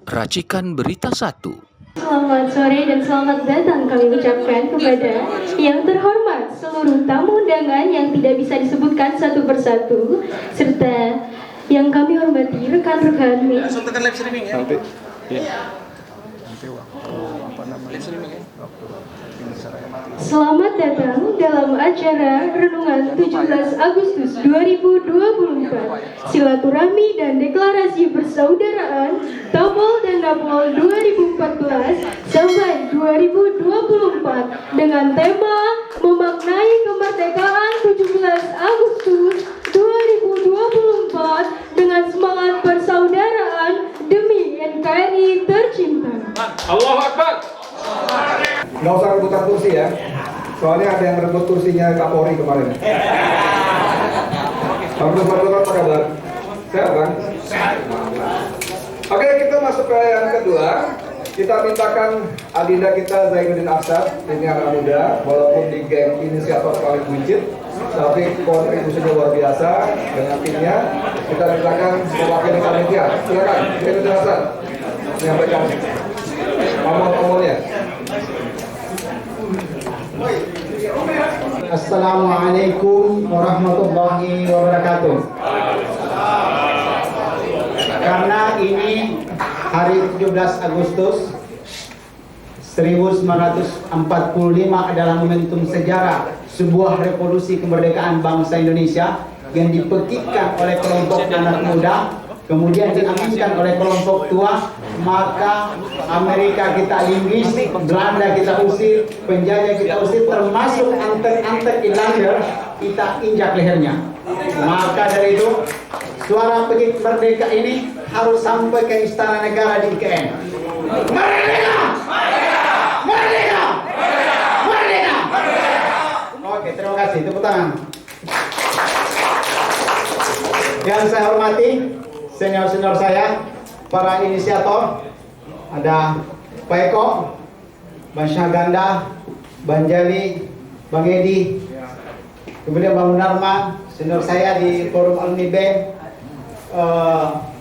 Racikan Berita 1. Selamat sore dan selamat datang kami ucapkan kepada yang terhormat seluruh tamu undangan yang tidak bisa disebutkan satu persatu, serta yang kami hormati rekan-rekan media. Tekan live streaming ya. Nanti ya. Selamat datang dalam acara Renungan 17 Agustus 2024 Silaturahmi dan Deklarasi Persaudaraan Tapol dan Napol 2014 sampai 2024 dengan tema memaknai kemerdekaan 17 Agustus 2024 dengan semangat persaudaraan demi NKRI tercinta. Allahu Akbar. Nggak usah rebutan kursi ya. Soalnya ada yang rebut kursinya Kapolri kemarin. Alhamdulillah, apa kabar? Sehat kan? Oke, kita masuk ke yang kedua. Kita mintakan adinda kita Zainuddin Arsad, ini anak muda, walaupun di geng inisiator paling buncit, tapi kontribusinya luar biasa dengan timnya. Kita mintakan mewakili panitia. Silakan, Zainuddin Arsad menyampaikan ngomong-ngomongnya. Assalamualaikum warahmatullahi wabarakatuh. Karena ini hari 17 Agustus 1945 adalah momentum sejarah sebuah revolusi kemerdekaan bangsa Indonesia yang dipekikkan oleh kelompok anak muda, kemudian diaminkan oleh kelompok tua, maka Amerika kita linggis, Belanda kita usir, penjajah kita usir, termasuk antek-antek Irlander kita injak lehernya. Maka dari itu, suara pekik merdeka ini harus sampai ke Istana Negara di IKN. Merdeka! Merdeka! Merdeka! Oke, terima kasih. Tepuk tangan. Yang saya hormati, senior-senior saya, para inisiator, ada Pak Eko, Bang Syahganda, Bang Jali, Bang Edi, kemudian Bang Munarman, senior saya di Forum Alumni BEM,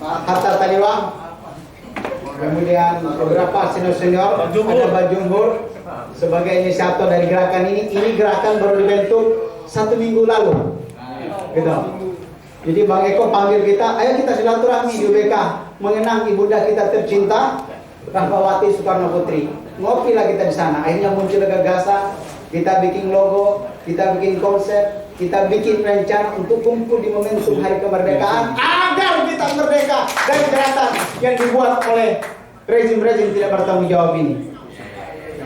Hatta Taliwang, kemudian beberapa senior-senior, ada Bang Jumhur sebagai inisiator dari gerakan ini. Ini gerakan baru dibentuk 1 minggu lalu, gitu. Jadi Bang Eko panggil kita, ayo kita silaturahmi di UBK mengenang ibunda kita tercinta Rahmawati Soekarno Putri. Ngopilah kita di sana. Akhirnya muncul gagasan, kita bikin logo, kita bikin konsep, kita bikin rencana untuk kumpul di momentum hari kemerdekaan agar kita merdeka dari kejahatan yang dibuat oleh rezim-rezim tidak bertanggung jawab ini.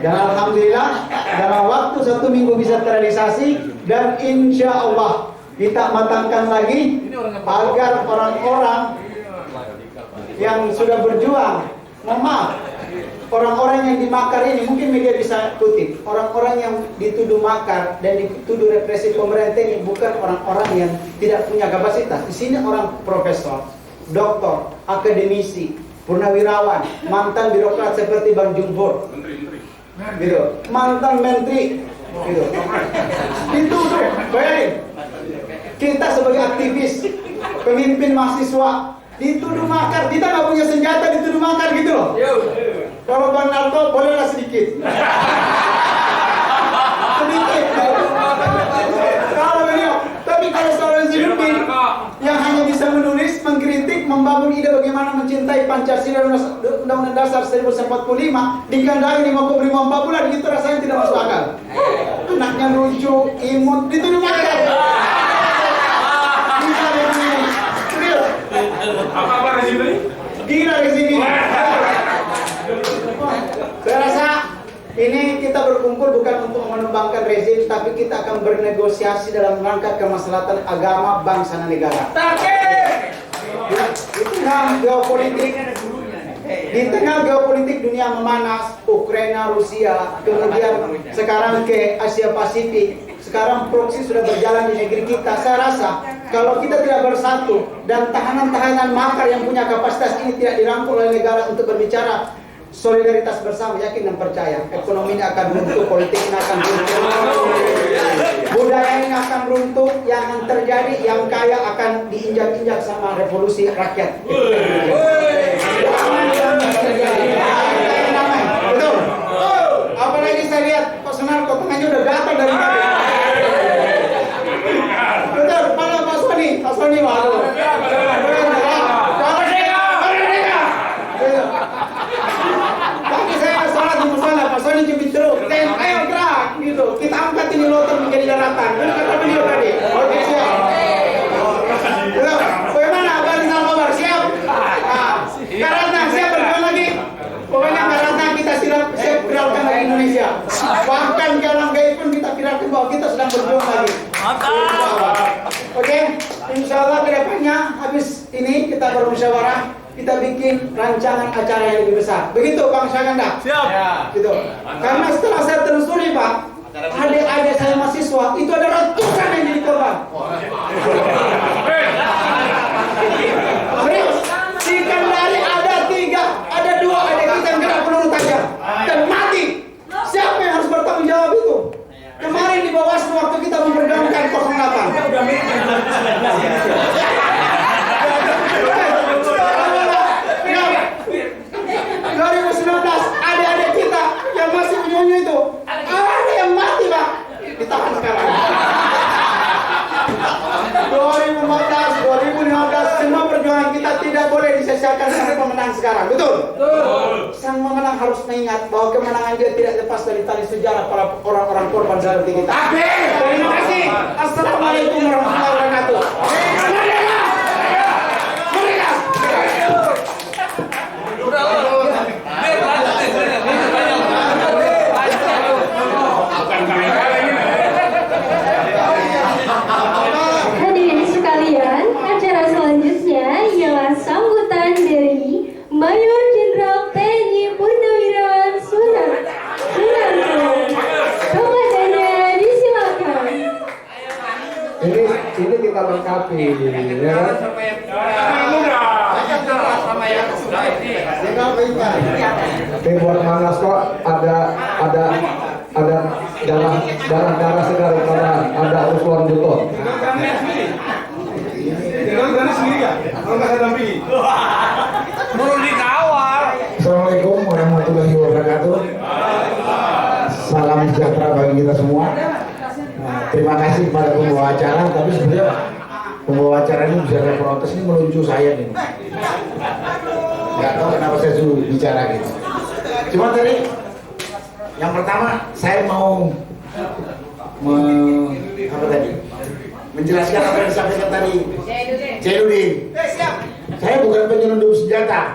Dan alhamdulillah dalam waktu 1 minggu bisa terrealisasi, dan insya Allah kita matangkan lagi agar orang-orang yang sudah berjuang, maaf, orang-orang yang dimakar ini, mungkin media bisa kutip, orang-orang yang dituduh makar dan dituduh represi pemerintah ini bukan orang-orang yang tidak punya kapasitas. Di sini orang profesor, doktor, akademisi, purnawirawan, mantan birokrat seperti Bang Jumhur, gitu, mantan menteri, gitu, dituduh. Bayangin, kita sebagai aktivis, pemimpin mahasiswa dituduh makar, kita nggak punya senjata dituduh makar gitu loh. Kalau Bang Narto bolehlah sedikit. Sedikit. Kalau beliau, tapi kalau seorang Zainuddin yang hanya bisa menulis, mengkritik, membangun ide bagaimana mencintai Pancasila Undang-Undang Dasar 1945 dikandai di Makobrimob 4 bulan, gitu rasanya tidak masuk akal. Anaknya lucu, imut, dituduh makar. Apa rezim ini? Gila rezim ini. Saya rasa ini kita berkumpul bukan untuk menembangkan rezim, tapi kita akan bernegosiasi dalam rangka kemaslahatan agama, bangsa dan negara. Di tengah geopolitik dunia memanas, Ukraina, Rusia, kemudian sekarang ke Asia Pasifik. Sekarang proksi sudah berjalan di negeri kita. Saya rasa kalau kita tidak bersatu dan tahanan-tahanan makar yang punya kapasitas ini tidak dirangkul oleh negara untuk berbicara solidaritas bersama, yakin dan percaya ekonomi ini akan runtuh, politik ini akan runtuh, budaya ini akan runtuh, yang terjadi yang kaya akan diinjak-injak sama revolusi rakyat. Jangan kita bermusyawarah, kita bikin rancangan acara yang lebih besar. Begitu Bang Syaganda? Siap. Gitu. Karena setelah saya telusuri Pak, adik-adik saya mahasiswa itu ada ratusan yang jadi korban. Serius, di Kendari ada 3, ada 2 adik kita yang kena peluru tajam dan mati. Siapa yang harus bertanggung jawab itu? Kemarin di Bawaslu waktu kita memperjuangkan 2019 adik-adik kita yang masih menyunyi itu ada yang mati Pak, ditahan sekarang. 2014, 2015 semua perjuangan kita tidak boleh disia-siakan sampai pemenang sekarang, betul? Sang pemenang harus mengingat bahwa kemenangan dia tidak lepas dari tali sejarah para orang-orang korban seperti kita. Terima kasih. Assalamualaikum warahmatullahi wabarakatuh. Hadirin sekalian, acara selanjutnya ialah sambutan dari Mayor Jenderal TNI Purnawirawan Sunarko. Komandannya disilakan. Ini kita lengkapi ya. Tim Manas kok ada darah segar utara, ada Uswan Buton. Assalamualaikum warahmatullahi wabarakatuh. Salam sejahtera bagi kita semua. Terima kasih kepada pembawa acara, tapi sebenarnya pembawa acara ini bisa ada protes, ini melucu saya nih. Nggak tahu kenapa saya suruh bicara gitu. Cuma tadi yang pertama saya mau menjelaskan apa yang disampaikan tadi Jainuddin. Saya bukan penyelundup senjata.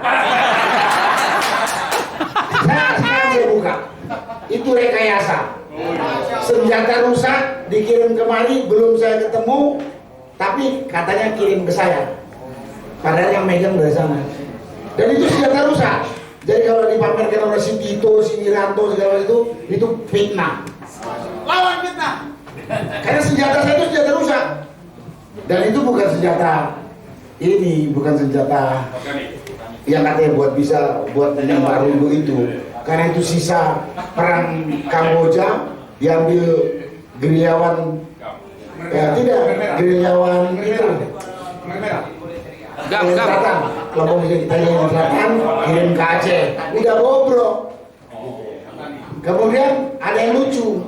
Saya buka. Itu rekayasa. Senjata rusak dikirim kemari, belum saya ketemu, tapi katanya kirim ke saya. Padahal yang megang dari sana. Dan itu senjata rusak. Jadi kalau dipamerkan oleh si Tito, si Wiranto segala itu fitnah. Lawan fitnah. Karena senjata saya itu senjata rusak. Dan itu bukan senjata ini, bukan senjata yang katanya buat menembak rungu itu. Karena itu sisa perang Kamboja, diambil gerilyawan gerilyawan itu selatan, kelompok Italian selatan kirim ke Aceh, udah bobrok. Kemudian ada yang lucu,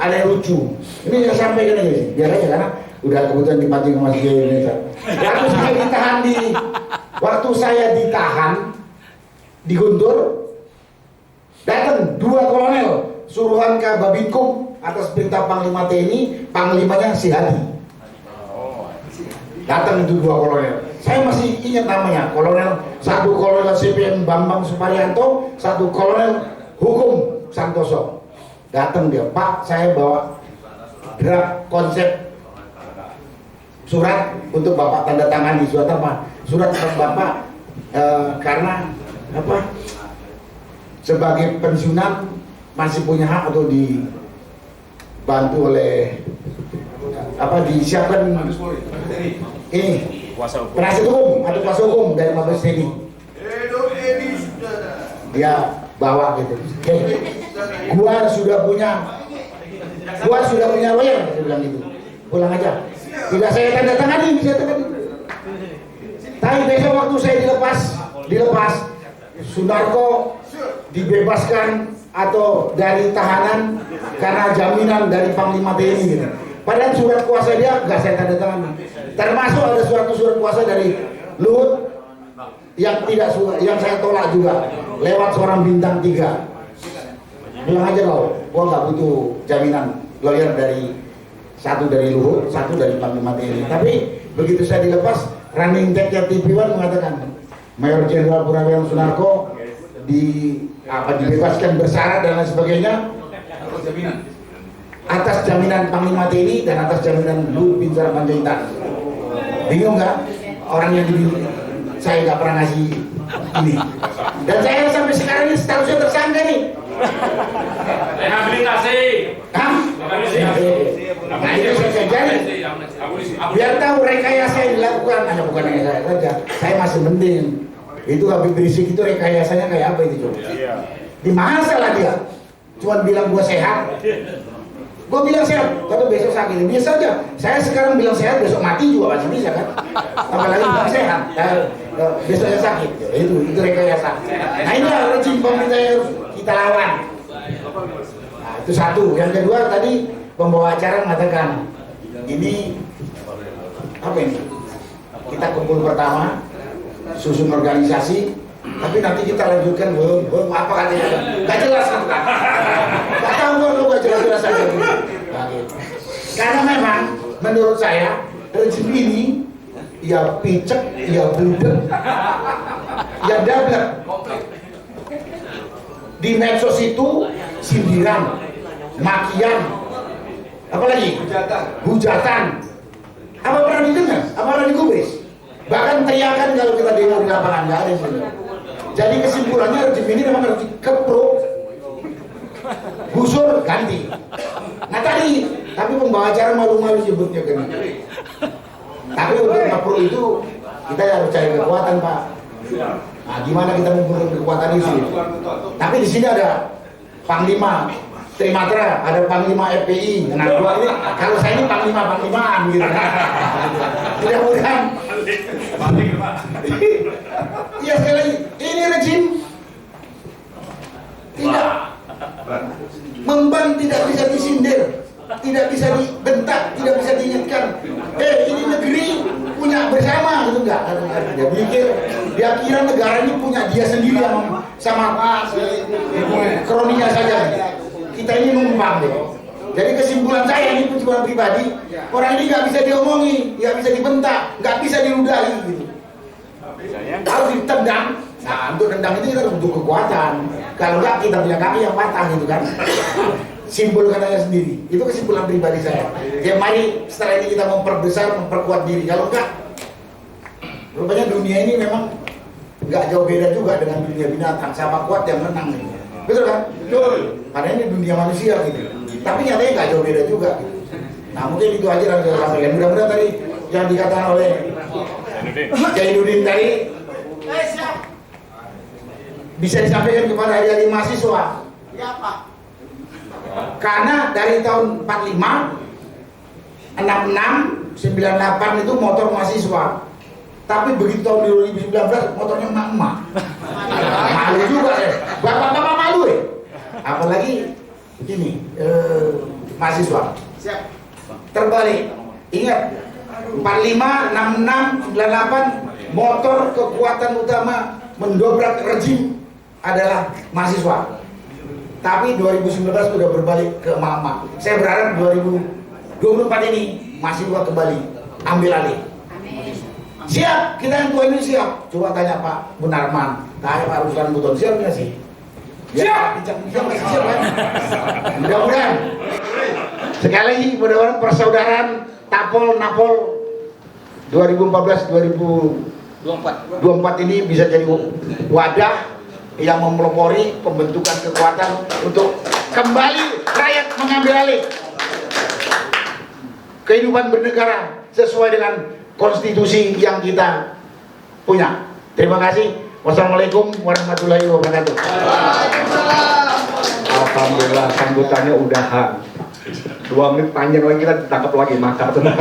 ada yang lucu. Ini yang sampaikan aja, biar aja karena udah kebetulan dipancing sama si Indonesia. Waktu saya ditahan di Guntur, datang 2 kolonel suruhan ke Babinkum atas perintah Panglima TNI, panglimanya si Hadi. Datang itu 2 kolonel. Saya masih ingat namanya, satu kolonel CPM Bambang Suparyanto, satu kolonel hukum Santoso. Datang dia, Pak, saya bawa draft konsep surat untuk Bapak tanda tangan di surat apa? Surat Bapak karena apa? Sebagai pensiunan masih punya hak atau dibantu oleh apa disiapkan ini penasihat hukum atau kuasa hukum dari Mabes TNI. Dia bawa gitu. Gua sudah punya lawyer, saya bilang gitu. Pulang aja. Tidak saya tanda tangani, bisa tanda tangan. Tapi besok waktu saya dilepas, Sunarko dibebaskan atau dari tahanan karena jaminan dari Panglima TNI gitu. Padahal surat kuasa dia nggak saya tanda tangan. Termasuk ada surat kuasa dari Luhut yang saya tolak juga lewat seorang bintang 3. Bilang aja kau, gua nggak butuh jaminan lawyer satu dari Luhut, satu dari Panglima TNI. Tapi begitu saya dilepas, running tag-nya TV One mengatakan Mayor Jenderal Purnawirawan Sunarko dibebaskan bersyarat dan lain sebagainya atas jaminan Panglima TNI dan atas jaminan Luhut Bin Sarpanjaitan. Bingung nggak? orang yang dibilang saya nggak pernah ngasih ini. Dan saya sampai sekarang ini statusnya tersangka nih. Rehabilitasi. Hah? Nah itu saya jadi. Biar tahu rekayasa yang dilakukan, hanya bukan rekayasa saja. Saya masih mending. Itu Habib Rizik itu rekayasanya kayak apa itu coba? Di mana salah dia? Cuma bilang gua sehat. Gua bilang sehat, tapi besok sakit. Biasa aja. Saya sekarang bilang sehat, besok mati juga masih bisa kan? Apalagi bilang sehat, besoknya sakit. Itu rekayasa. Nah ini rejim pemerintah yang harus kita lawan. Nah, itu satu. Yang kedua tadi pembawa acara mengatakan ini apa ini? Kita kumpul pertama, susun organisasi, tapi nanti kita lanjutkan belum apa katanya? Gak jelas kan? Gak tahu lu gak jelas aja. Nah, gitu. Karena memang menurut saya rejim ini ya picek, ya budek, ya dablek. Di medsos itu sindiran, makian, apalagi hujatan. Apa pernah didengar? Apa pernah digubris? Bahkan teriakan kalau kita demo di lapangan, nggak ada yang benar. Jadi kesimpulannya rejim ini memang harus dikepruk, gusur, ganti. Nah tadi, tapi pembawa acara malu-malu sebutnya kan. Tapi untuk ngepruk itu kita harus cari kekuatan, Pak. Nah, gimana kita mengumpulkan kekuatan itu? Tapi di sini ada Panglima Trimatra, ada Panglima FPI. Nah, gua ini kalau saya ini Panglimaan gitu. Mudah-mudahan. Iya sekali lagi, ini rejim tidak memban, tidak bisa disindir, tidak bisa dibentak, tidak bisa diingatkan. Ini negeri punya bersama gitu enggak? Dia pikir, dia kira negara ini punya dia sendiri sama kroninya saja. Kita ini numpang deh. Jadi kesimpulan saya ini kesimpulan pribadi, orang ini nggak bisa diomongi, nggak bisa dibentak, nggak bisa diludahi gitu. Harus ditendang. Nah untuk tendang itu kita butuh kekuatan. Kalau nggak kita punya kaki yang patah gitu kan. Simbol katanya sendiri. Itu kesimpulan pribadi saya. Ya mari setelah ini kita memperbesar, memperkuat diri. Kalau enggak, rupanya dunia ini memang nggak jauh beda juga dengan dunia binatang. Sama kuat yang menang. Betul kan? Betul. Karena ini dunia manusia gitu. Tapi nyatanya nggak jauh beda juga. Nah mungkin itu aja yang saya sampaikan. Mudah-mudahan tadi yang dikatakan oleh Jainuddin tadi bisa disampaikan kepada adik-adik mahasiswa. Ya Pak. Karena dari tahun 45, 66, 98 itu motor mahasiswa. Tapi begitu tahun 2019 motornya emak-emak. Malu juga ya. Bapak-bapak malu ya. Apalagi ini mahasiswa. Siap. Terbalik. Ingat 45, 66, 98 motor kekuatan utama mendobrak rejim adalah mahasiswa. Tapi 2019 sudah berbalik ke mama. Saya berharap 2024 ini mahasiswa kembali ambil alih. Siap, kita yang tua ini siap. Coba tanya Pak Munarman, tanya Pak Ruslan Buton, siap nggak sih? Siap, siap kan? Mudah-mudahan. Sekali lagi, mudah-mudahan persaudaraan Tapol Napol 2014-2024 ini bisa jadi wadah yang memelopori pembentukan kekuatan untuk kembali rakyat mengambil alih kehidupan bernegara sesuai dengan konstitusi yang kita punya. Terima kasih. Wassalamualaikum warahmatullahi wabarakatuh. Alhamdulillah sambutannya udahan. 2 menit panjang lagi kita ditangkap lagi makar teman.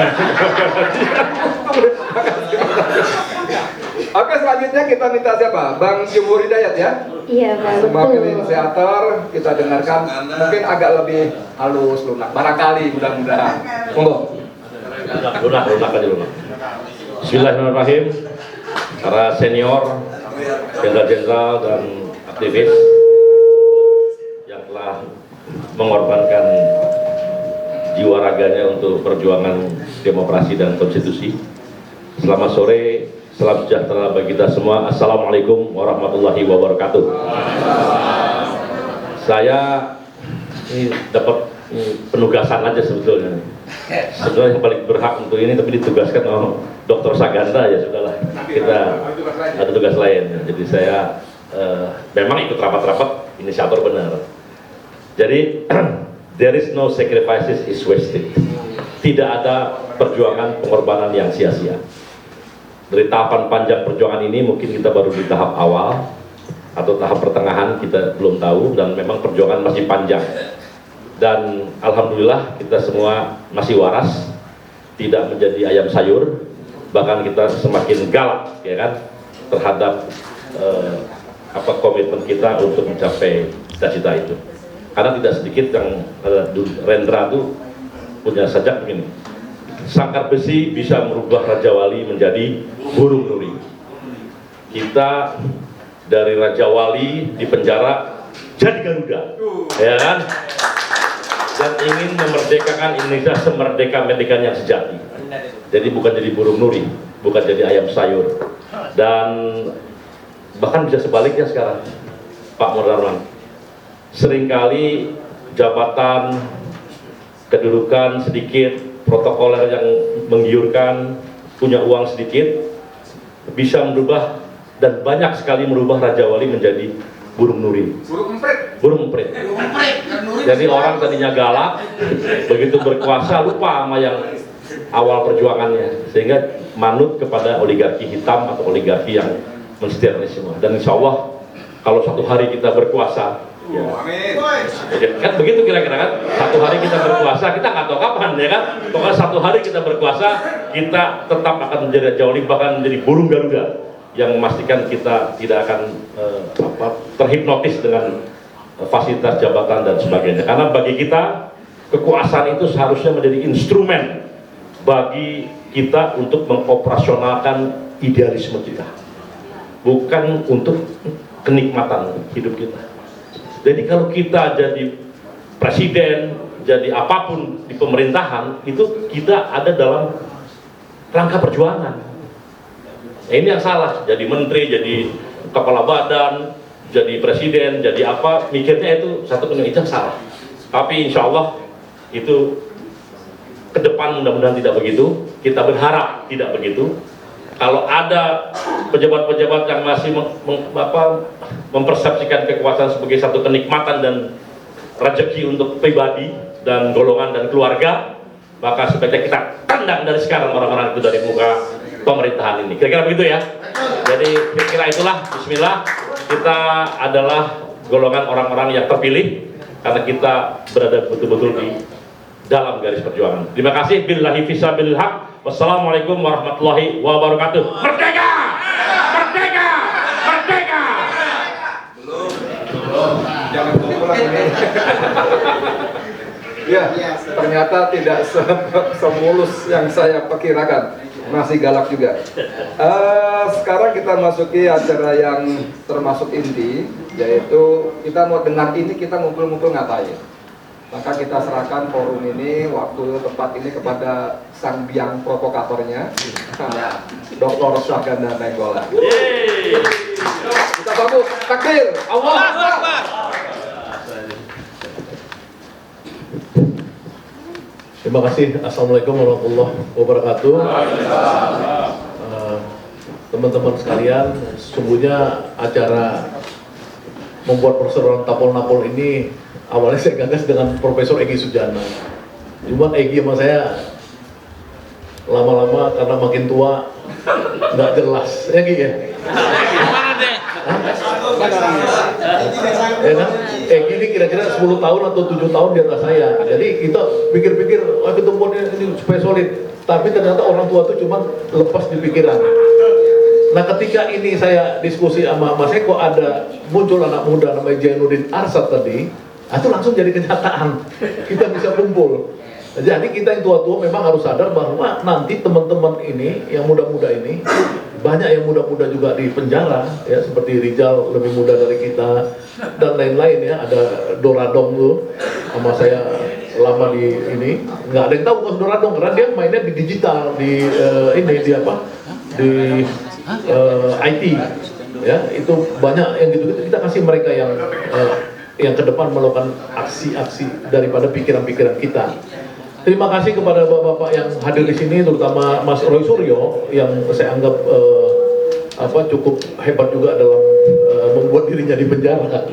Oke, selanjutnya kita minta siapa? Bang Jumhur Hidayat ya? Iya Pak, sebagai betul. inisiator kita dengarkan mungkin agak lebih halus, lunak. Barangkali mudah-mudahan. Monggo. Lunak aja lunak. Bismillahirrahmanirrahim. Para senior, jenderal-jenderal dan aktivis yang telah mengorbankan jiwa raganya untuk perjuangan demokrasi dan konstitusi. Selamat sore, salam sejahtera bagi kita semua. Assalamualaikum warahmatullahi wabarakatuh. Saya ini dapat penugasan aja sebetulnya. sebenarnya yang paling berhak untuk ini, tapi ditugaskan oleh Dr. Saganda, ya sudahlah, kita ada tugas lain. Jadi saya memang ikut rapat-rapat, inisiator benar. Jadi there is no sacrifices is wasted. Tidak ada perjuangan pengorbanan yang sia-sia. Dari tahapan panjang perjuangan ini mungkin kita baru di tahap awal atau tahap pertengahan, kita belum tahu, dan memang perjuangan masih panjang. Dan alhamdulillah kita semua masih waras, tidak menjadi ayam sayur, bahkan kita semakin galak, ya kan, terhadap komitmen kita untuk mencapai cita-cita itu. Karena tidak sedikit yang Rendra itu punya sajak begini, sangkar besi bisa merubah Raja Wali menjadi burung nuri. Kita dari Raja Wali di penjara jadi Garuda, ya kan, dan ingin memerdekakan Indonesia semerdeka-merdeka yang sejati. Jadi bukan jadi burung nuri, bukan jadi ayam sayur. Dan bahkan bisa sebaliknya sekarang, Pak Munarman. Seringkali jabatan, kedudukan sedikit, protokoler yang menggiurkan, punya uang sedikit, bisa merubah dan banyak sekali merubah Raja Wali menjadi burung nuri. Burung emprit. Jadi orang tadinya galak, begitu berkuasa lupa sama yang awal perjuangannya, sehingga manut kepada oligarki hitam atau oligarki yang mensetir ini semua. Dan insya Allah kalau satu hari kita berkuasa, ya, kan begitu kira-kira kan, satu hari kita berkuasa, kita nggak tahu kapan, ya kan, pokoknya satu hari kita berkuasa, kita tetap akan menjadi Raja Wali, bahkan menjadi burung Garuda, yang memastikan kita tidak akan terhipnotis dengan fasilitas jabatan dan sebagainya. Karena bagi kita kekuasaan itu seharusnya menjadi instrumen bagi kita untuk mengoperasionalkan idealisme kita, bukan untuk kenikmatan hidup kita. Jadi kalau kita jadi presiden, jadi apapun di pemerintahan, itu kita ada dalam rangka perjuangan. Nah, ini yang salah, jadi menteri, jadi kepala badan, jadi presiden, jadi apa, mikirnya itu satu itu yang salah. Tapi insya Allah itu ke depan mudah-mudahan tidak begitu, kita berharap tidak begitu. Kalau ada pejabat-pejabat yang masih mempersepsikan kekuasaan sebagai satu kenikmatan dan rezeki untuk pribadi dan golongan dan keluarga, maka sebaiknya kita tendang dari sekarang orang-orang itu dari muka pemerintahan ini. Kira-kira begitu ya. Jadi kira-kira itulah, bismillah, kita adalah golongan orang-orang yang terpilih karena kita berada betul-betul di dalam garis perjuangan. Terima kasih. Billahi fisabilil haq. Wassalamualaikum warahmatullahi wabarakatuh. Merdeka! Merdeka! Merdeka! Belum. Jangan pulang ini. Ya, ternyata tidak semulus yang saya perkirakan. Masih galak juga. Sekarang kita masuki acara yang termasuk inti, yaitu kita mau dengar ini, kita ngumpul-ngumpul ngapain. Maka kita serahkan forum ini, waktu tempat ini kepada sang biang provokatornya, Dr. Saganda Nainggolan. Kita sambut, takbir, Allahu Akbar. Terima kasih. Assalamualaikum warahmatullahi wabarakatuh. Teman-teman sekalian, sesungguhnya acara membuat perseroan Tapol-Napol ini awalnya saya gagas dengan Profesor Egy Sujana. Cuman Egy sama saya lama-lama karena makin tua nggak jelas, ya Egy ya. Ya kan? Egy ini kira-kira 10 tahun atau 7 tahun di atas saya. Jadi kita pikir-pikir, ketemuan ini supaya solid. Tapi ternyata orang tua itu cuma lepas di pikiran. Nah ketika ini saya diskusi sama Mas Eko, ada muncul anak muda namanya Jainuddin Arsad tadi, itu langsung jadi kenyataan. Kita bisa kumpul. Jadi kita yang tua-tua memang harus sadar bahwa nanti teman-teman ini, yang muda-muda ini, banyak yang muda-muda juga di penjara, ya seperti Rizal lebih muda dari kita dan lain-lain ya. Ada Doradong tuh sama saya lama di ini, nggak ada yang tahu Mas Doradong karena dia mainnya di digital, di ini di apa, di IT, ya itu banyak yang gitu-gitu. Kita kasih mereka yang ke depan melakukan aksi-aksi daripada pikiran-pikiran kita. Terima kasih kepada bapak-bapak yang hadir di sini, terutama Mas Roy Suryo yang saya anggap cukup hebat juga dalam membuat dirinya di penjara.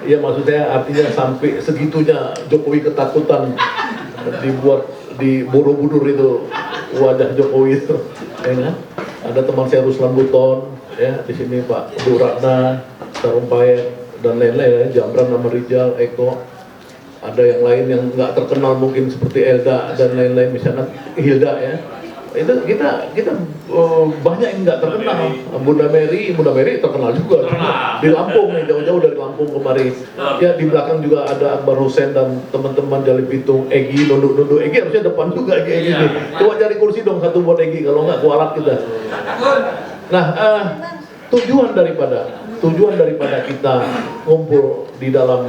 Ya maksudnya artinya sampai segitunya Jokowi ketakutan dibuat di Borobudur itu wajah Jokowi itu. Ya, kan? Ada teman saya Ruslan Buton, ya di sini Pak Duratna, Sarumpayat dan lain-lain, Jamran nama Rijal, Eko, ada yang lain yang nggak terkenal mungkin seperti Elda dan lain-lain, misalnya Hilda ya, itu kita banyak yang nggak terkenal. Bunda Mary terkenal juga, di Lampung nih, jauh-jauh dari Lampung kemari. Ya di belakang juga ada Akbar Hussein dan teman-teman dari Bitung, Egi, nunduk-nunduk, Egi harusnya depan juga Egi nih. Coba cari kursi dong satu buat Egi, kalau nggak kualat kita. Nah, tujuan daripada kita ngumpul di dalam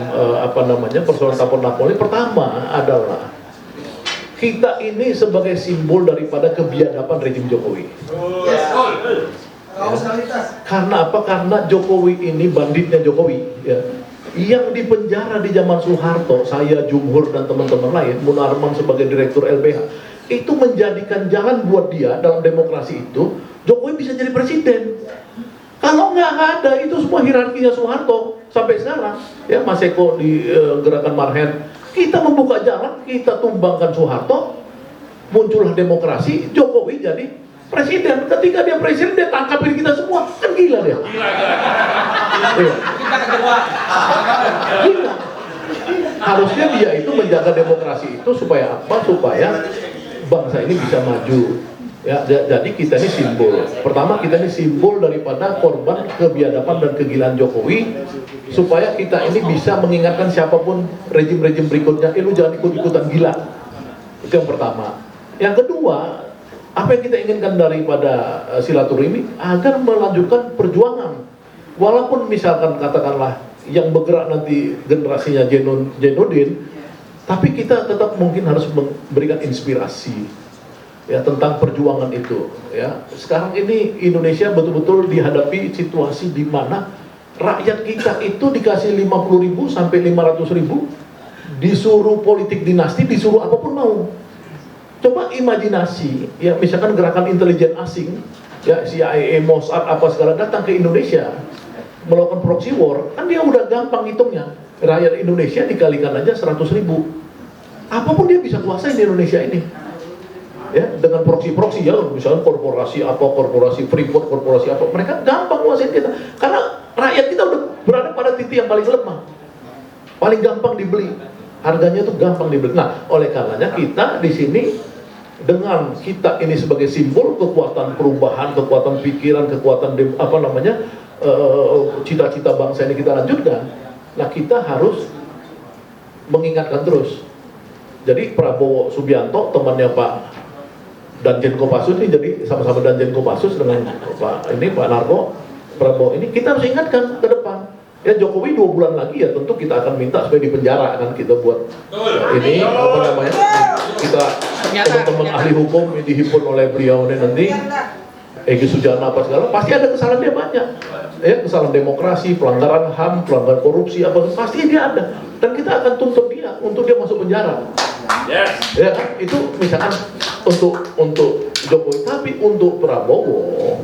persoalan Tapon-Tapon ini pertama adalah kita ini sebagai simbol daripada kebiadaban rejim Jokowi. Karena apa? Karena Jokowi ini banditnya Jokowi, ya. Yang dipenjara di zaman Soeharto, saya, Jumhur dan teman-teman lain, Munarman sebagai direktur LBH, itu menjadikan jalan buat dia dalam demokrasi itu, Jokowi bisa jadi presiden. Kalau nggak ada itu semua hierarkinya Soeharto sampai sekarang, ya Mas Eko di gerakan Marhen, kita membuka jalan, kita tumbangkan Soeharto, muncullah demokrasi, Jokowi jadi presiden. Ketika dia presiden, dia tangkapin kita semua, kan gila dia. Gila. Harusnya dia itu menjaga demokrasi itu supaya apa? Supaya bangsa ini bisa maju. Ya, jadi kita ini simbol. Pertama kita ini simbol daripada korban kebiadaban dan kegilaan Jokowi, supaya kita ini bisa mengingatkan siapapun rejim-rejim berikutnya, lu jangan ikut-ikutan gila. Itu yang pertama. Yang kedua, apa yang kita inginkan daripada silaturahmi agar melanjutkan perjuangan. Walaupun misalkan katakanlah yang bergerak nanti generasinya Jenudin, tapi kita tetap mungkin harus memberikan inspirasi. Ya tentang perjuangan itu, ya sekarang ini Indonesia betul-betul dihadapi situasi di mana rakyat kita itu dikasih 50.000 sampai 500.000, disuruh politik dinasti, disuruh apapun mau. Coba imajinasi, ya misalkan gerakan intelijen asing, ya CIA, Mossad apa segala datang ke Indonesia melakukan proxy war, kan dia udah gampang hitungnya. Rakyat Indonesia dikalikan aja 100.000, apapun dia bisa kuasai di Indonesia ini. Ya, dengan proksi-proksi ya, misalnya korporasi apa, korporasi Freeport, korporasi apa, mereka gampang nguasain kita, karena rakyat kita udah berada pada titik yang paling lemah, paling gampang dibeli, harganya tuh gampang dibeli. Nah, oleh karenanya kita di sini dengan kita ini sebagai simbol kekuatan perubahan, kekuatan pikiran, kekuatan cita-cita bangsa ini kita lanjutkan. Nah, kita harus mengingatkan terus. Jadi Prabowo Subianto temannya Pak Danjen Kopassus ini, jadi sama-sama Danjen Kopassus dengan Pak Narko, Prabowo ini kita harus ingatkan ke depan. Ya Jokowi 2 bulan lagi ya tentu kita akan minta supaya dipenjara kan, kita buat ini kita teman-teman ahli hukum yang dihimpun oleh beliau ini nanti Egy Sujana apa segala, pasti ada kesalahan dia banyak, ya kesalahan demokrasi, pelanggaran HAM, pelanggaran korupsi apa pasti dia ada, dan kita akan tuntut dia untuk dia masuk penjara. Yes. Ya itu misalkan untuk Jokowi, tapi untuk Prabowo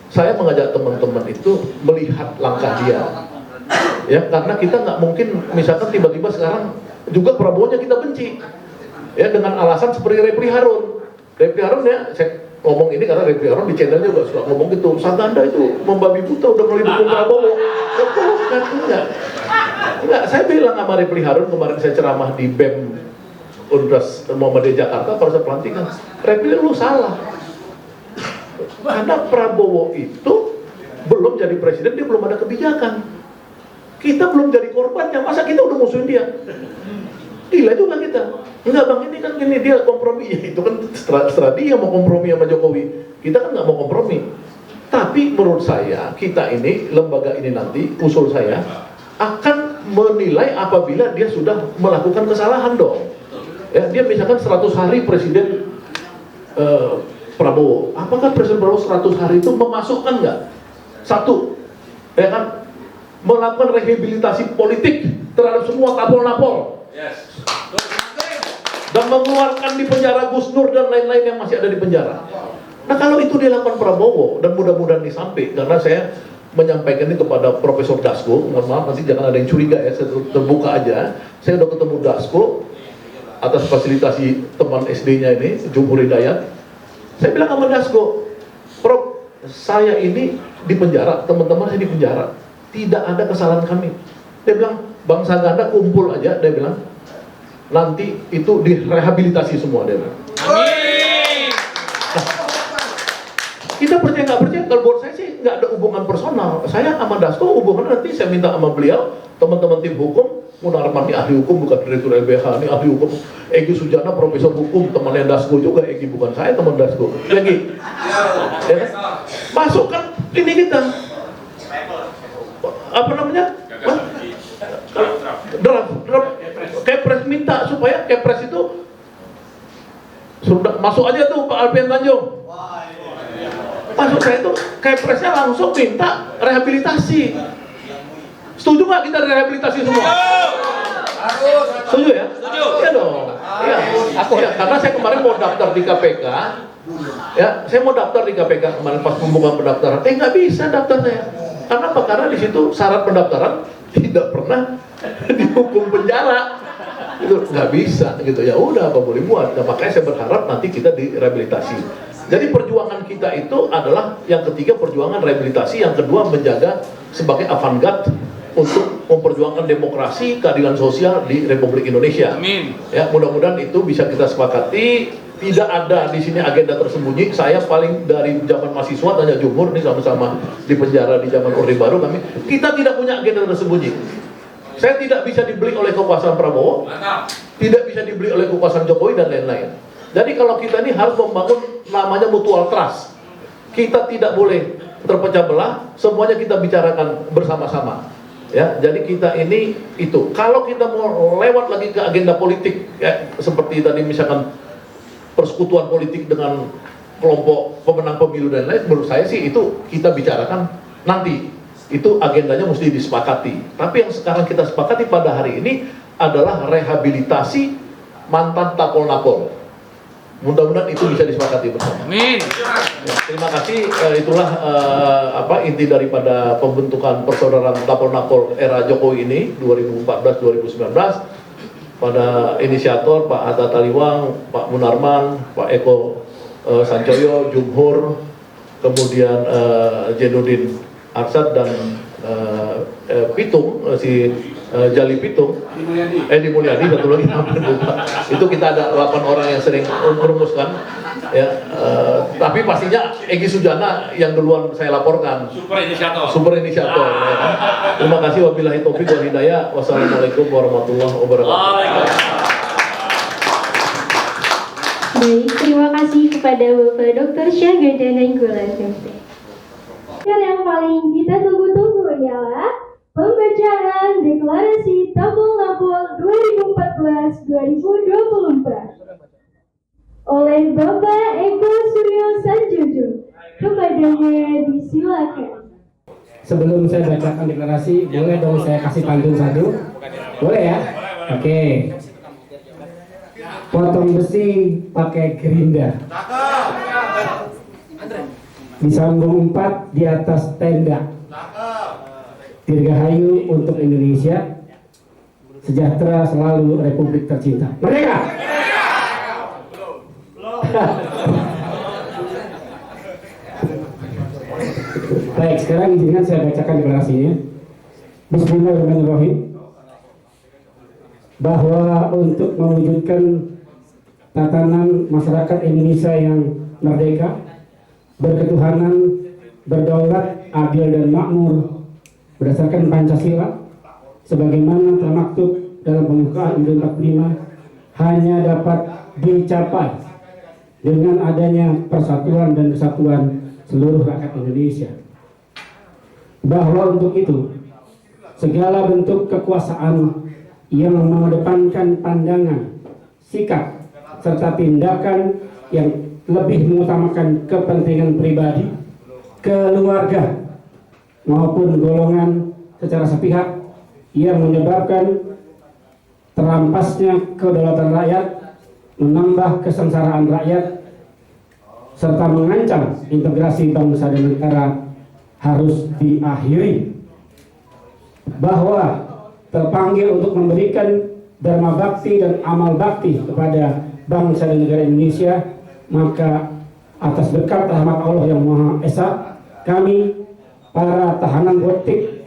saya mengajak teman-teman itu melihat langkah dia, ya karena kita nggak mungkin misalkan tiba-tiba sekarang juga Prabowo-nya kita benci, ya dengan alasan seperti Repli Harun ya, saya ngomong ini karena Repli Harun di channelnya juga suka ngomong gitu, Saganda itu membabi buta udah mulai dukung Prabowo. Enggak, saya bilang sama Repli Harun kemarin saya ceramah di BEM Universitas Muhammadiyah Jakarta pada saat pelantikan, Repli lu salah, karena Prabowo itu belum jadi presiden, dia belum ada kebijakan, kita belum jadi korbannya, masa kita udah musuhin dia? Gila juga kita. Enggak bang, ini kan gini, dia kompromi, ya itu kan setelah dia mau kompromi sama Jokowi, kita kan nggak mau kompromi. Tapi menurut saya kita ini, lembaga ini nanti, usul saya akan menilai apabila dia sudah melakukan kesalahan dong. Ya, dia misalkan 100 hari presiden Prabowo, apakah presiden Prabowo 100 hari itu memasukkan nggak? Satu, ya kan, melakukan rehabilitasi politik terhadap semua tapol-napol. Dan mengeluarkan di penjara Gus Nur dan lain-lain yang masih ada di penjara. Nah kalau itu dilakukan Prabowo, dan mudah-mudahan disampai, karena saya menyampaikan ini kepada Profesor Dasko, mohon maaf nanti jangan ada yang curiga ya, saya terbuka aja, saya udah ketemu Dasko atas fasilitasi teman SD-nya ini, Jumhur Hidayat. Saya bilang sama Dasko, Prof, saya ini di penjara, teman-teman saya di penjara, tidak ada kesalahan kami. Dia bilang, bangsa Ganda kumpul aja, dia bilang, nanti itu direhabilitasi semua, dia bilang. Amin. Nah, kita percaya nggak percaya, kalau buat saya sih nggak ada hubungan personal. Saya sama Dasko hubungan nanti saya minta sama beliau, teman-teman tim hukum, Munarman ini ahli hukum bukan direktur LBH, ini ahli hukum. Egy Sujana profesor hukum, temannya Dasko juga. Egy bukan saya, teman Dasko. Lagi, ya kan? Masukkan ini kita apa namanya? Draft. Kepres minta supaya Kepres itu sudah masuk aja tuh Pak Alfian Tanjung. Masuk saya itu Kepresnya langsung minta rehabilitasi. Setuju nggak kita rehabilitasi semua? Setuju ya? Setuju. Iya dong. Iya. Ya, karena saya kemarin mau daftar di KPK. Ya, saya mau daftar di KPK kemarin pas pembukaan pendaftaran. Nggak bisa daftar saya. Karena apa? Karena di situ syarat pendaftaran tidak pernah dihukum penjara. Itu nggak bisa gitu. Ya udah apa boleh buat. Nah, makanya saya berharap nanti kita direhabilitasi. Jadi perjuangan kita itu adalah yang ketiga perjuangan rehabilitasi, yang kedua menjaga sebagai avantgarde untuk memperjuangkan demokrasi, keadilan sosial di Republik Indonesia. Amin. Ya, mudah-mudahan itu bisa kita sepakati. Tidak ada di sini agenda tersembunyi. Saya paling dari zaman mahasiswa tanya Jumhur nih sama-sama di penjara di zaman Orde Baru kita tidak punya agenda tersembunyi. Saya tidak bisa dibeli oleh kekuasaan Prabowo, tidak bisa dibeli oleh kekuasaan Jokowi dan lain-lain. Jadi kalau kita ini harus membangun namanya mutual trust. Kita tidak boleh terpecah belah, semuanya kita bicarakan bersama-sama. Ya, jadi kita ini itu. Kalau kita mau lewat lagi ke agenda politik, ya, seperti tadi misalkan persekutuan politik dengan kelompok pemenang pemilu dan lain, menurut saya sih itu kita bicarakan nanti. Itu agendanya mesti disepakati. Tapi yang sekarang kita sepakati pada hari ini adalah rehabilitasi mantan tapol-napol. Mudah-mudahan itu bisa disepakati bersama. Amin. Ya, terima kasih. Itulah inti daripada pembentukan persaudaraan tapol-napol era Jokowi ini 2014-2019. Pada inisiator Pak Hatta Taliwang, Pak Munarman, Pak Eko Sancoyo, Jumhur, kemudian Jenudin Arsad dan Pitung, si Jali Pitung, Edi Mulyadi satu lagi itu kita ada 8 orang yang sering merumuskan ya, tapi pastinya Egy Sujana yang duluan saya laporkan super inisiator ya kan? Terima kasih, wabillahi taufiq wal hidayah, wassalamualaikum warahmatullahi wabarakatuh. Baik, terima kasih kepada Bapak Dr. Syahganda Nainggolan. Dan yang paling kita tunggu-tunggu ialah pembacaan Deklarasi Tapol-Napol 2014-2024 oleh Bapak Eko Suryo Sanjojo. Kepadanya disilakan. Sebelum saya bacakan deklarasi, boleh dong saya kasih pantun satu? Boleh ya? Oke. Potong besi pakai gerinda, disambung 4 di atas tenda. Dirgahayu untuk Indonesia, sejahtera selalu Republik tercinta. Merdeka! Baik, sekarang izinkan saya bacakan deklarasinya. Bismillahirrahmanirrahim. Bahwa untuk mewujudkan tatanan masyarakat Indonesia yang merdeka, berketuhanan, berdaulat, adil dan makmur berdasarkan Pancasila sebagaimana termaktub dalam pembukaan UUD 45 hanya dapat dicapai dengan adanya persatuan dan kesatuan seluruh rakyat Indonesia. Bahwa untuk itu segala bentuk kekuasaan yang mengedepankan pandangan, sikap, serta tindakan yang lebih mengutamakan kepentingan pribadi, keluarga, maupun golongan secara sepihak yang menyebabkan terampasnya kedaulatan rakyat, menambah kesengsaraan rakyat, serta mengancam integrasi bangsa dan negara harus diakhiri. Bahwa terpanggil untuk memberikan dharma bakti dan amal bakti kepada bangsa dan negara Indonesia, maka atas berkat rahmat Allah yang Maha Esa, kami para tahanan politik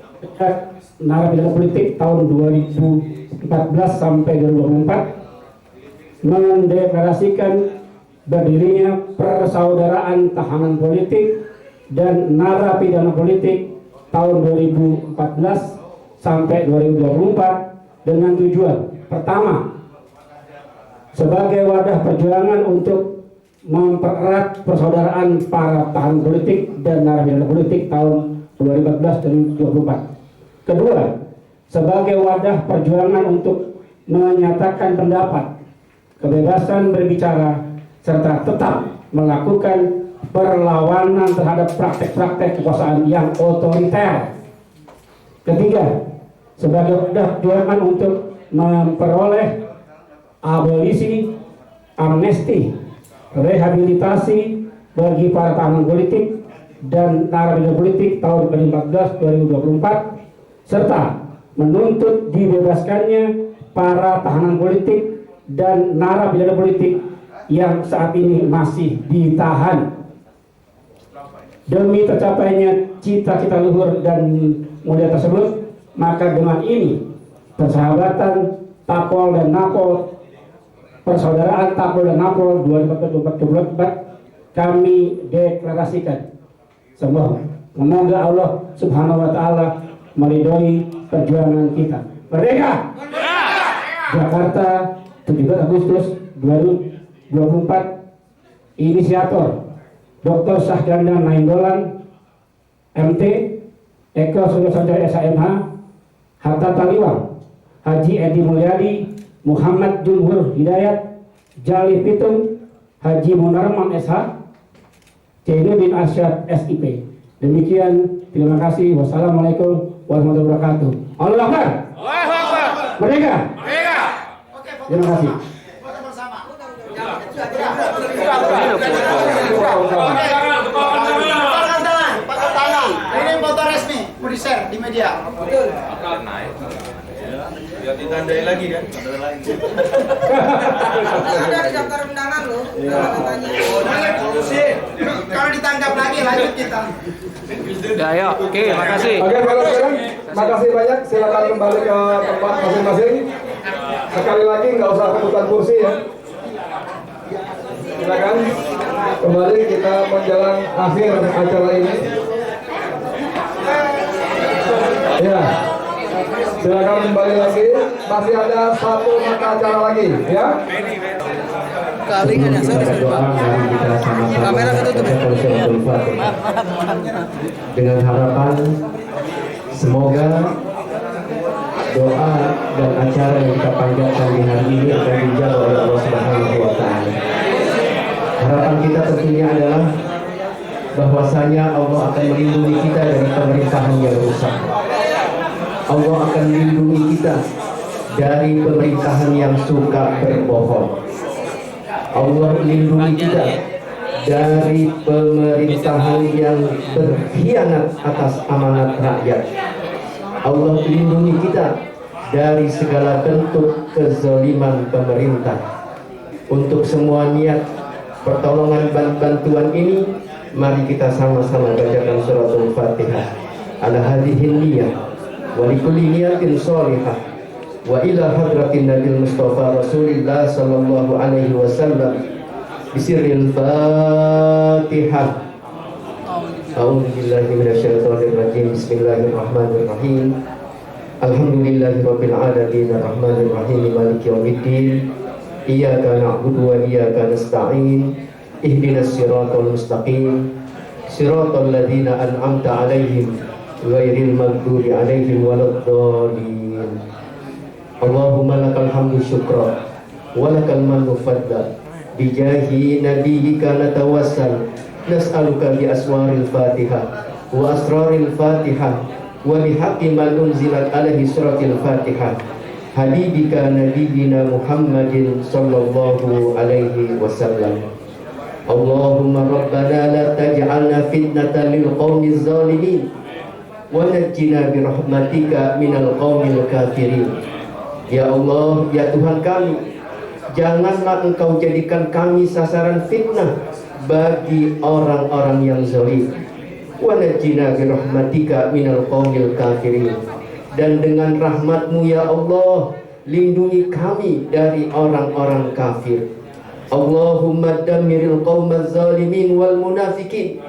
narapidana politik tahun 2014 sampai 2024 mendeklarasikan berdirinya persaudaraan tahanan politik dan narapidana politik tahun 2014 sampai 2024 dengan tujuan pertama, sebagai wadah perjuangan untuk mempererat persaudaraan para tahanan politik dan narapidana politik tahun 2014 dan 2024. Kedua, sebagai wadah perjuangan untuk menyatakan pendapat, kebebasan berbicara, serta tetap melakukan perlawanan terhadap praktek-praktek kekuasaan yang otoriter. Ketiga, sebagai wadah perjuangan untuk memperoleh abolisi, amnesti, rehabilitasi bagi para tahanan politik dan narapidana politik tahun 2014-2024, serta menuntut dibebaskannya para tahanan politik dan narapidana politik yang saat ini masih ditahan. Demi tercapainya cita-cita luhur dan mulia tersebut, maka dengan ini persahabatan Tapol dan Napol, persaudaraan Tapol dan Napol 2024 kami deklarasikan. Semoga Allah Subhanahu wa Ta'ala meridhoi perjuangan kita. Merdeka! Jakarta, 17 Agustus 2024. Inisiator Dr. Syahganda Nainggolan, MT, Eko Suryo Sanjaya SMH, Hatta Taliwang, Haji Edi Mulyadi, Muhammad Jumhur Hidayat, Jali Pitung, Haji Munarman SH, Zainuddin Arsyad SIP. Demikian, terima kasih. Wassalamualaikum warahmatullahi wabarakatuh. Allahu Akbar. Merdeka. Terima kasih. Ini foto resmi, mau di-share di media. Betul. Biar ditandai lagi kan? Ada di daftar undangan loh. Kalau ditangkap lagi lanjut kita. Ya, ayo. Oke, makasih. Oke, kalau sekarang, makasih banyak. Silakan kembali ke tempat masing-masing. Sekali lagi nggak usah rebutan kursi ya. Silakan kembali kita menjelang akhir acara ini. Ya, silakan kembali lagi. Masih ada satu mata acara lagi, ya. Kalingan ya, sorry Pak. Kamera ketutup. Dengan harapan semoga doa dan acara yang kita panjatkan di hari ini akan dijawab oleh Allah Subhanahu wa Ta'ala. Harapan kita tentunya adalah bahwasanya Allah akan melindungi kita dari pemerintahan yang rusak. Allah akan melindungi kita dari pemerintahan yang suka berbohong. Allah melindungi kita dari pemerintahan yang berkhianat atas amanat rakyat. Allah melindungi kita dari segala bentuk kezaliman pemerintah. Untuk semua niat pertolongan dan bantuan ini, mari kita sama-sama bacakan suratul Fatihah. Ala hadhihi niyah wa likulli niyatin shalihah wa ila hadratin Nabil Mustafa Rasulillah sallallahu alaihi wasallam bisirril Fatihah. A'udzu billahi minasyaitonir rajim. Bismillahirrahmanirrahim. Alhamdulillahirabbil alamin arrahmanir rahim maliki yaumiddin. Iyyaka na'budu wa iyyaka nasta'in. Ihdinas siratal mustaqim. Siratal ladzina an'amta 'alaihim ghairil maghdubi 'alaihim waladdallin. Allahumma lakal hamdu syukra wa lakal mannu fadla bijahi nabiyyika natawassal nas'aluka bi aswaril Fatihah wa asraril Fatihah wa bihaqqi man unzilat alaihi suratul Fatihah habibika nabiyyina Muhammadin sallallahu alaihi wasallam. Allahumma rabbana la taj'alna fitnatan lil qaumiz zalimin wa najjina bi rahmatika minal qaumil kafirin. Ya Allah, ya Tuhan kami, janganlah Engkau jadikan kami sasaran fitnah bagi orang-orang yang zalim. Wa najjina bi rahmatika minal qaumil kafirin. Dan dengan rahmat-Mu ya Allah, lindungi kami dari orang-orang kafir. Allahumma dammiril qaumaz zalimin wal munafikin.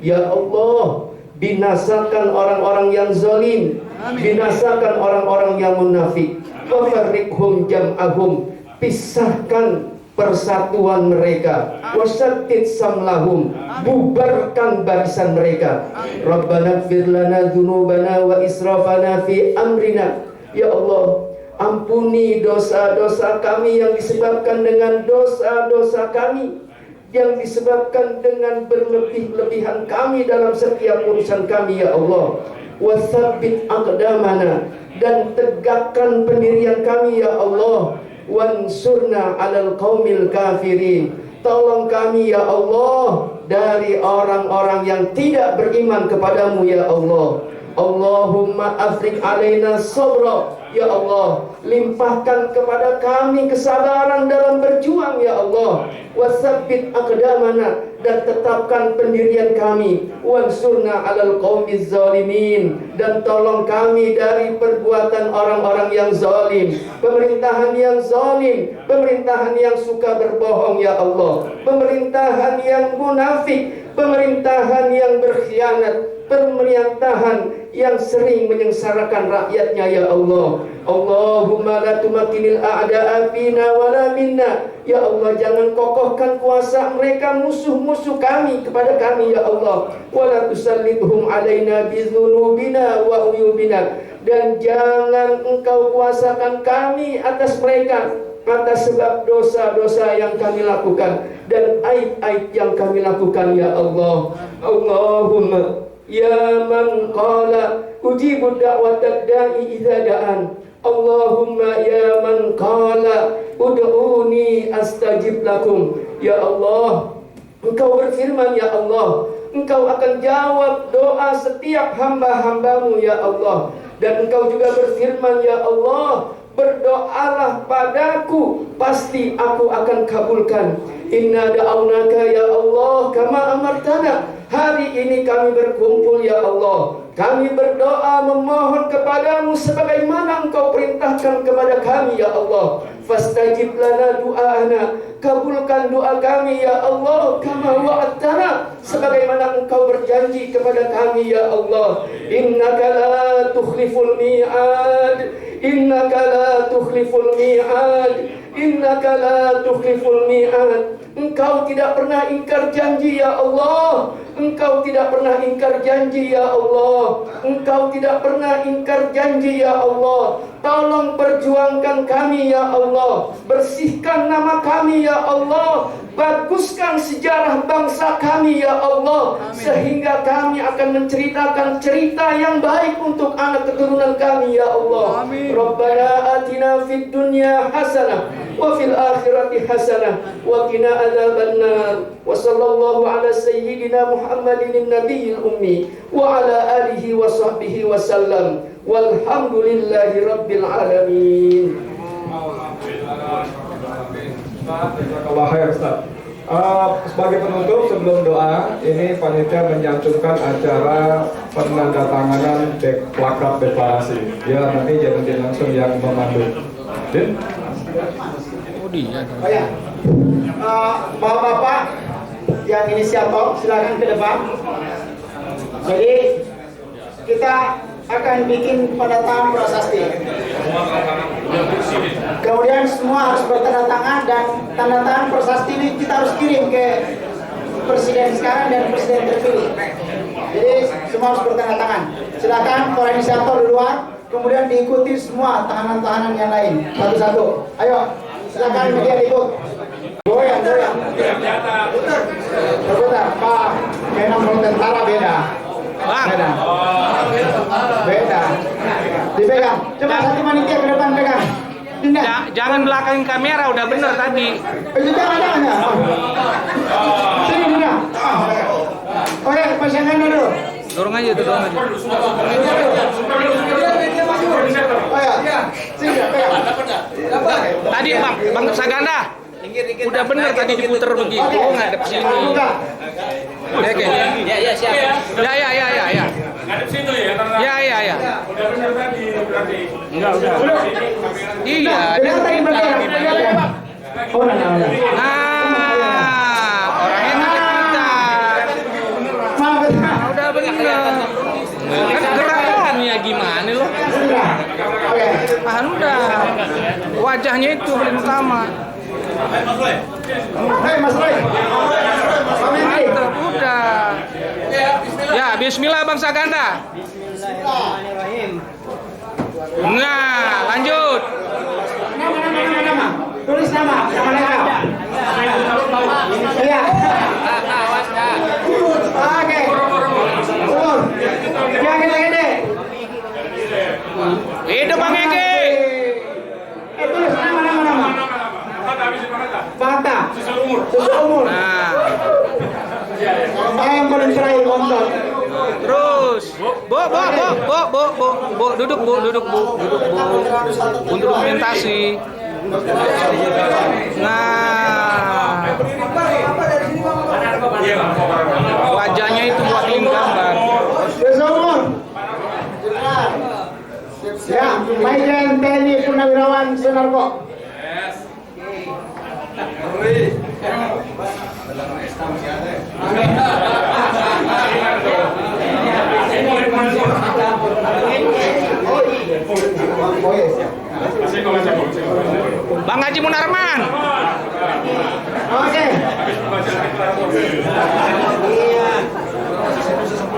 Ya Allah, binasakan orang-orang yang zalim, binasakan orang-orang yang munafik. Wa farriqhum jam'ahum, pisahkan persatuan mereka. Wasattid samlahum, bubarkan barisan mereka. Rabbana ighfir lana dzunubana wa israfana fi amrina. Ya Allah, ampuni dosa-dosa kami yang disebabkan dengan dosa-dosa kami, yang disebabkan dengan berlebih-lebihan kami dalam setiap urusan kami ya Allah. Wasabbit aqdamana, dan tegakkan pendirian kami ya Allah. Wansurna 'alal qaumil kafirin, tolong kami ya Allah dari orang-orang yang tidak beriman kepadamu ya Allah. Allahumma afrik alaina sabra, ya Allah, limpahkan kepada kami kesabaran dalam berjuang ya Allah. Wasabbit aqdamana, dan tetapkan pendirian kami. Wansurna 'alal qaumiz zalimin, dan tolong kami dari perbuatan orang-orang yang zalim, pemerintahan yang zalim, pemerintahan yang suka berbohong ya Allah, pemerintahan yang munafik, pemerintahan yang berkhianat, pemerintahan yang sering menyengsarakan rakyatnya ya Allah. Allahumma la tumakinil a'da'a fina wala minna. Ya Allah, jangan kokohkan kuasa mereka, musuh-musuh kami, kepada kami ya Allah. Wala tusallidhum alaina bizunubina wa uyubina, dan jangan Engkau kuasakan kami atas mereka atas sebab dosa-dosa yang kami lakukan dan aib-aib yang kami lakukan ya Allah. Allahumma ya man qala ujibu da'watad da'i idza da'an. Allahumma ya man qala ud'uni astajib lakum. Ya Allah, Engkau berfirman ya Allah, Engkau akan jawab doa setiap hamba-hambamu ya Allah. Dan Engkau juga berfirman ya Allah, berdoalah padaku, pasti aku akan kabulkan. Inna da'awnaka ya Allah kama amartana. Hari ini kami berkumpul ya Allah, kami berdoa memohon kepadamu sebagaimana Engkau perintahkan kepada kami ya Allah. Fastajib lana du'ana, kabulkan doa kami ya Allah. Kama wa'adtana, sebagaimana Engkau berjanji kepada kami ya Allah. Innaka la tukhliful mi'ad, innaka la tukhliful mi'ad, innaka la tukhliful mi'ad. Engkau tidak pernah ingkar janji ya Allah. Engkau tidak pernah ingkar janji ya Allah. Engkau tidak pernah ingkar janji ya Allah. Tolong perjuangkan kami ya Allah. Bersihkan nama kami ya Allah. Baguskan sejarah bangsa kami ya Allah. Sehingga kami akan menceritakan cerita yang baik untuk anak keturunan kami ya Allah. Rabbana atina fid dunya hasanah wa fil akhirati hasanah wa qina adzabannar. Wa sallallahu ala sayyidina Muhammadin nabiyil ummi wa ala alihi wa sahbihi wa sallam. Walhamdulillahi rabbil alamin. Jazakallah khair Ustaz. Sebagai penutup sebelum doa, ini panitia menyantumkan acara penandatanganan plakat deklarasi. Ya, nanti Jainuddin langsung yang memandu. Din? Oh ya, bapak-bapak yang inisiator silakan ke depan. Jadi kita akan bikin penandatangan prasasti. Kemudian semua harus bertanda tangan, dan tanda tangan prasasti ini kita harus kirim ke presiden sekarang dan presiden terpilih. Jadi semua harus bertanda tangan. Silakan para inisiator duluan, kemudian diikuti semua tahanan-tahanan yang lain satu-satu. Ayo, silakan media ikut. Goyang. Berputar. Pak, kayak nomor tentara beda. Beda. Beda. Dipegang. Coba satu panitia ke depan pegang. Jangan belakangin kamera, udah bener tadi. Jangan ya. Sini Dinda. Oke, pasangkan dulu. Dorong aja, dorong aja. Oh ya. Sini pegang. Tadi Bang Saganda. Udah bener tadi diputer begitu, nggak ada sini. Oke. Ya, siap. Ya. Ngadep situ ya, karena Ya. udah benar tadi berarti. Enggak, udah. Iya, dia Oh, nah. orangnya ngadep kita. Udah bener. Kan gerakannya gimana lo? Tahan udah. Wajahnya itu paling utama. Mas Roy. Mantap, udah. Ya, bismillah Bang Saganda. Nah, lanjut. Nama. Tulis nama lengkap. Iya. Oke. Yang gede. Hidup Bang Egi. Tulis nama. Fakta. Susu umur. Nah, Saya yang paling terakhir nonton. terus. Duduk, Bu. Untuk dokumentasi. Nah, wajahnya itu buat gambar. Susu umur. Ya, Majen TNI Purnawirawan Sunarko. Bang Haji Munarman. Oke.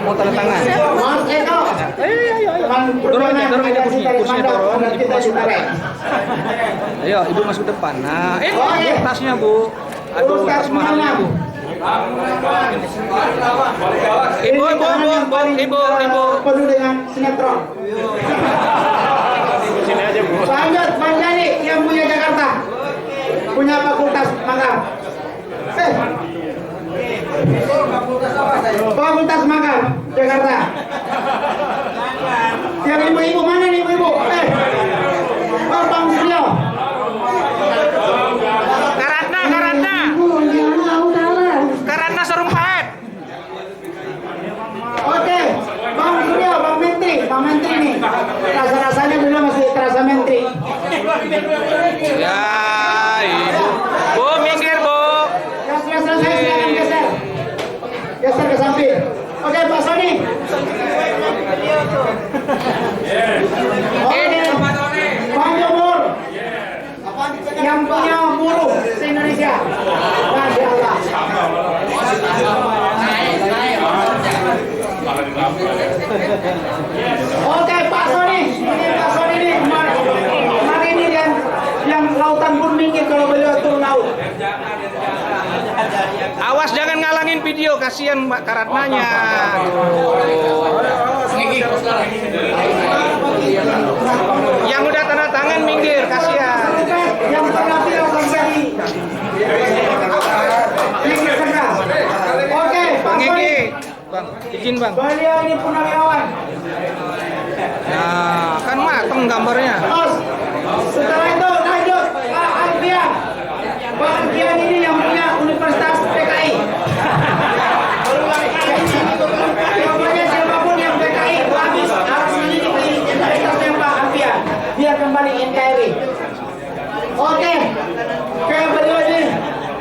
Mau tanda tangan. Mas Eko. Dorong aja kursinya, dorong. Kita ditarik. Ayo, Ibu masuk depan. Nah, tasnya, Bu. Aduh, tas mahalnya, Bu. Ibu. Penuh dengan sinetron. Sini aja, Bu. Lanjut, Bang Jani yang punya Jakarta. Punya fakultas magang. Fakultas magang Jakarta. Yang ibu-ibu mana nih ibu-ibu? Bang Suryo. Karatna Sarumpait. Oke, Bang Suryo, Bang Menteri nih. Rasa-rasanya dulu masih terasa Menteri. Ya, Ibu. Bu, minggir, Bu. Yang sudah selesai silakan geser. Geser ke samping. Oke, Pak Sony. Oke, Bang Jumur. Yang punya buruh se-Indonesia. Masya Allah. Oke, Pak Sony. Ini Pak Sony nih. Kemarin ini yang lautan pun minggir kalau beliau turun laut. Awas jangan ngalangin video, kasihan Mbak Karatnanya. Yang udah tanda tangan minggir, kasihan. Yang pernah viral sampai di Instagram. Oke, Pak Sony. Bang, izin Bang. Beliau ini purnawirawan. Nah, kan mateng gambarnya. Terus, setelah itu lanjut Pak Alfian. Pak Alfian ini yang punya Universitas PKI. Pokoknya siapapun yang PKI habis harus memiliki identitasnya Pak Alfian. Biar kembali NKRI. Oke, kayak beliau ini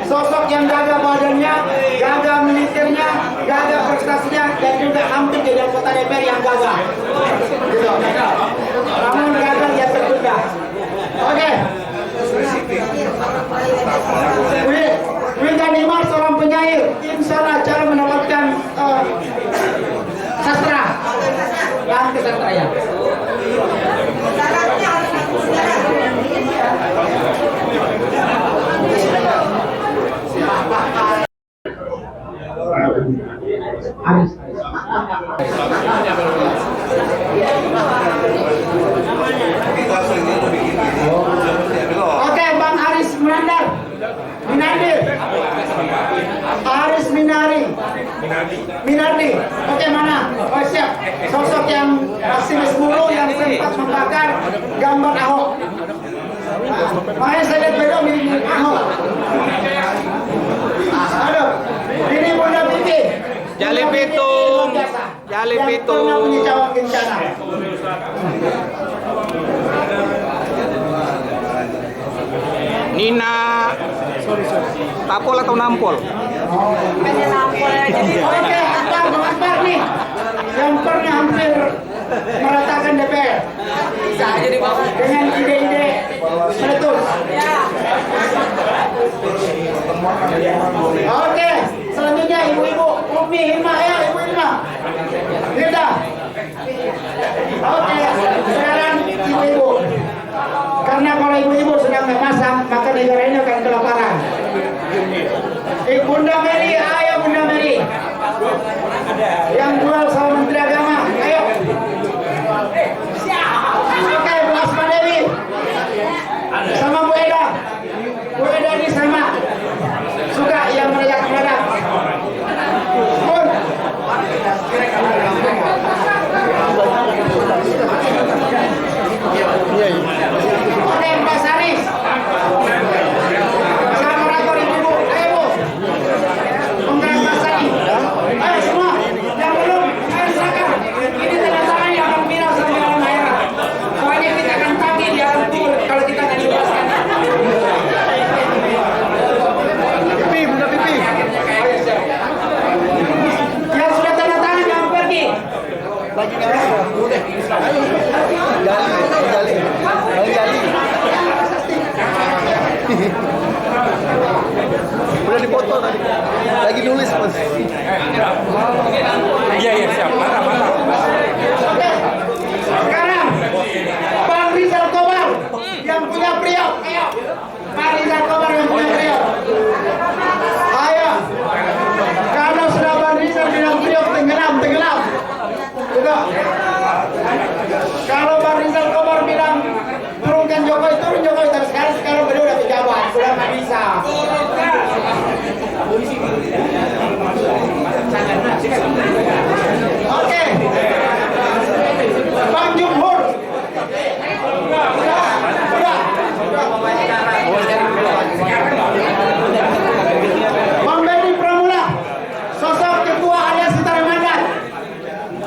sosok yang jaga badannya, jaga militernya, jaga prestasinya, dan juga hampir jadi anggota DPR yang gagal. Gitu. Namun gagal dia tertunda. Oke. Wildan Imar seorang penyair, insya Allah cara mendapatkan sastra. Yang ke sastra ya. Aris. Oke, Bang Aris Minardi. Aris Minardi. Oke, mana? Oh, siap. Sosok yang masinis mulu yang sempat membakar gambar Ahok. Makanya saya lihat beliau mirip Ahok. Aduh, ini Bunda Pipi. Jali Pitung. Jali Yang Pitung. pernah punya cawan kencana. Nina. Tapol atau nampol? Oke, Akbar nih. Yang pernah hampir meratakan DPR. Bisa aja dibawa. Dengan ide-ide meletus. Oke, selanjutnya ibu-ibu Umi Hilma ya, Ibu Hilma. Hilda. Oke, sekarang ibu-ibu. Karena kalau ibu-ibu sudah nggak masak, maka negara ini akan kelaparan. Bunda Mary, ayo Bunda Mary. Yang jual sama Menteri Agama, ayo. Oke, Bu Asma Dewi. Sama Bu Eda. Bu Eda ini sama. Suka yang meledak-meledak. Bun. Oke, Mbak Saris. Sama rakor ibu-ibu. Ayo Bu. Penggerak Mbak Saris. Ayo semua. Yang belum, ayo silakan. Ini tanda tangan yang akan viral sampai malam daerah. Soalnya kita akan tagih di alam kubur kalau kita nggak dijelaskan. Pipi, Bunda Pipi. Yang sudah tanda tangan jangan pergi. Lagi Udah dipoto tadi. Lagi nulis Mas. Iya siap. Oke. Sekarang Bang Rizal Kobar yang punya Priok. Ayo. Bang Rizal Kobar yang punya Priok. Ayo. Kalau sudah Bang Rizal bilang Priok tenggelam. Juga. Kalau Bang Rizal Kobar bilang turunkan Jokowi, turun Jokowi. Tapi sekarang beliau udah pejabat, sudah nggak bisa. Oke. Bang Jumhur. Bang Benny Pramula, sosok ketua alias tarik mandat.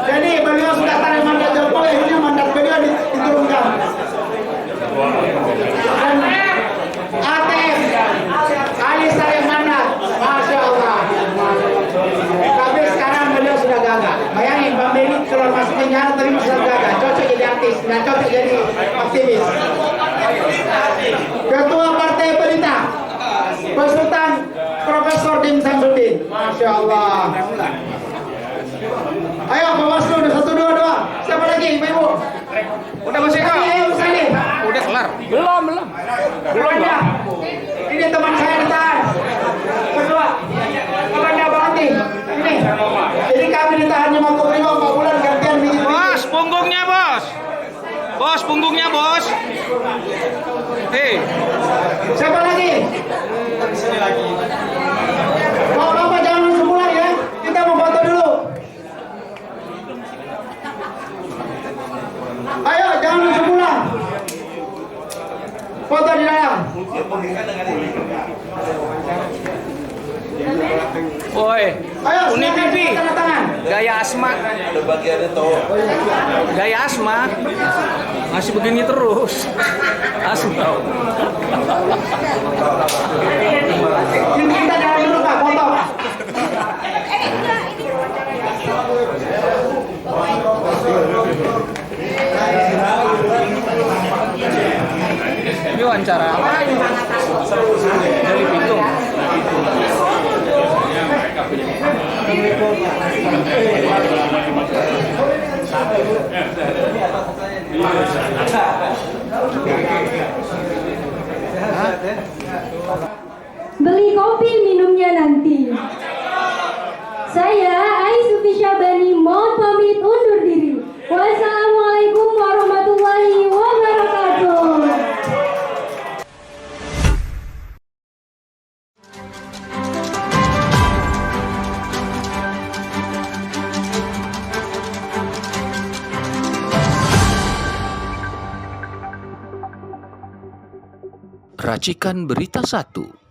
Jadi beliau sudah tarik mandat Jokowi, akhirnya mandat beliau diturunkan. Dan ATM, alias tarik mandat, Masya Allah. Tapi sekarang beliau sudah gagal. Bayangin Bang Benny keluar masuk penjara tapi masih gagal. Cocok jadi artis, nggak cocok jadi aktivis. Ketua Partai Pelita, Besutan Profesor Dim Samsudin. Masya Allah. Ayo Bawaslu 122. Siapa lagi Ibu? Udah masih kau? Ayo Salim. Udah kelar. Belum. Ya. Ini teman saya ditahan. Kedua, Komanda Bakti. Ini. Jadi kami ditahan di Makobrimob 4 bulan gantian bikin. Bos, punggungnya bos. Bos, punggungnya bos. Hei. Siapa lagi? Bapak jangan langsung pulang ya. Kita mau foto dulu. Ayo, jangan langsung pulang. Foto di dalam. Woi. Ayo, Uni silakan, Pipi. tanda tangan. Gaya Asma. Gaya Asma. Masih begini terus. Asma. Ini kita jalan dulu Pak, foto. Ini wawancara apa? Dari Pitung. Beli kopi minumnya nanti. Saya Ais Sufi Syabani mohon pamit undur Racikan Berita 1.